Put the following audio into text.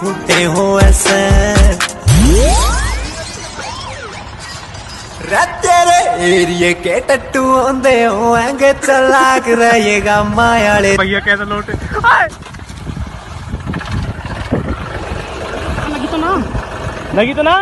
खूटे हो ऐसे तेरे एरिए के टट्टू होंदे होंगे चलाक रहेगा मायाले भैया कैसा लौटे लगी तो ना